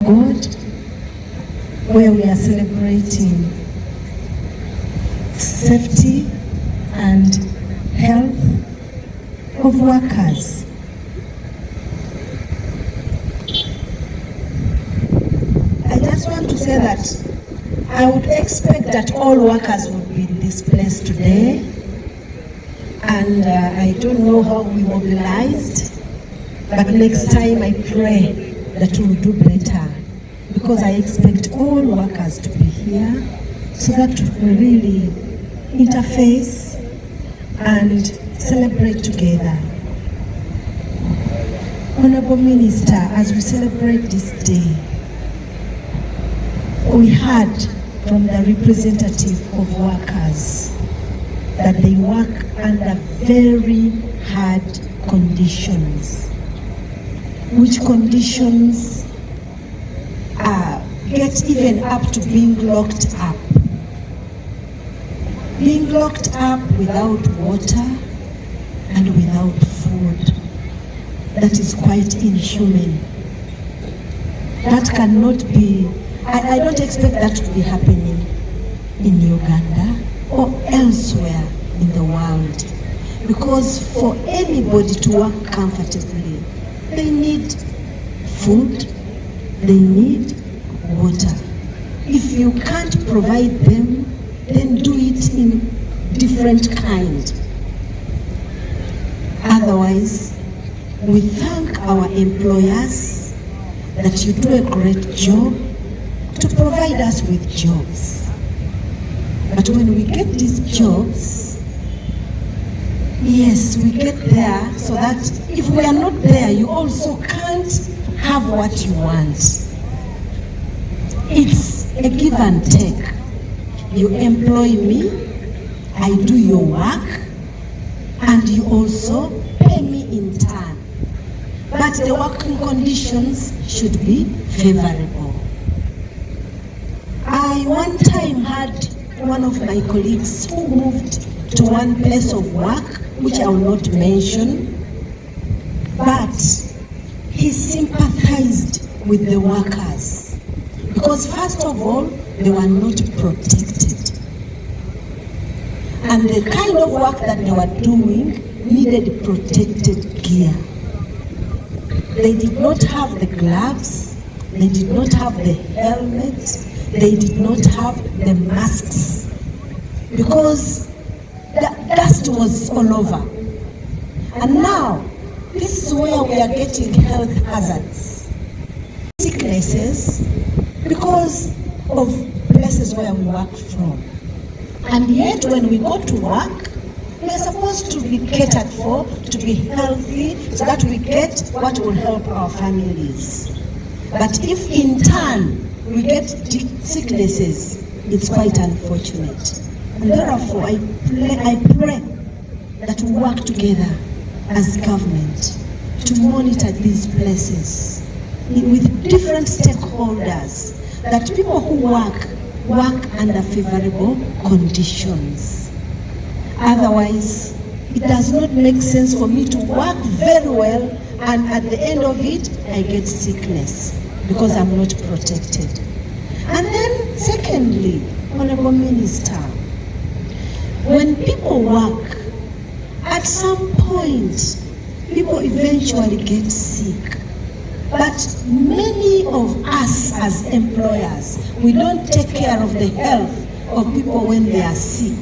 God, where we are celebrating safety and health of workers. I just want to say that I would expect that all workers would be in this place today, and I don't know how we mobilized, but next time I pray that we'll do better, because I expect all workers to be here so that we really interface and celebrate together. Honorable Minister, as we celebrate this day, we heard from the representative of workers that they work under very hard conditions, which conditions get even up to being locked up. Being locked up without water and without food. That is quite inhuman. That cannot be, I don't expect that to be happening in Uganda or elsewhere in the world. Because for anybody to work comfortably, they need food, they need water. If you can't provide them, then do it in different kind. Otherwise, we thank our employers that you do a great job to provide us with jobs. But when we get these jobs, yes, we get there so that if we are not there, you also can't have what you want. It's a give and take. You employ me, I do your work, and you also pay me in turn. But the working conditions should be favorable. I one time had one of my colleagues who moved to one place of work, which I will not mention, but he sympathized with the workers. Because first of all, they were not protected. And the kind of work that they were doing needed protected gear. They did not have the gloves, they did not have the helmets, they did not have the masks, because the dust was all over. And now, this is where we are getting health hazards, sicknesses, because of places where we work from. And yet when we go to work, we are supposed to be catered for, to be healthy, so that we get what will help our families. But if in turn we get sicknesses, it's quite unfortunate. And therefore I pray that we work together as government to monitor these places with different stakeholders, that people who work under favorable conditions. Otherwise, it does not make sense for me to work very well and at the end of it, I get sickness because I'm not protected. And then secondly, Honorable Minister, when people work, at some point, people eventually get sick. But many of us as employers, we don't take care of the health of people when they are sick.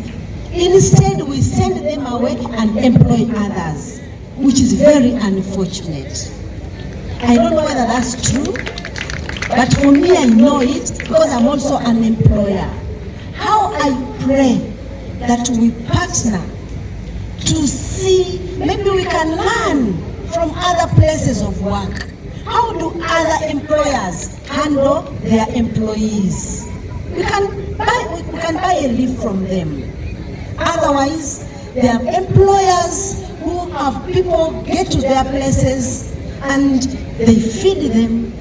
Instead, we send them away and employ others, which is very unfortunate. I don't know whether that's true, but for me, I know it because I'm also an employer. How I pray that we partner to see, maybe we can learn from other places of work. How do other employers handle their employees? We can buy a leaf from them. Otherwise, there are employers who have people get to their places and they feed them,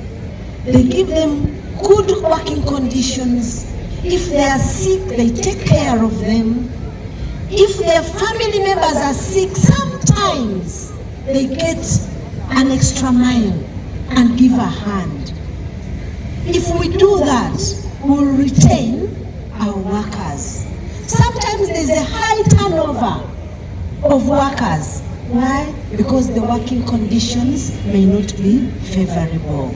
they give them good working conditions. If they are sick, they take care of them. If their family members are sick, sometimes they get an extra mile and give a hand. If we do that, we'll retain our workers. Sometimes there's a high turnover of workers. Why? Because the working conditions may not be favorable.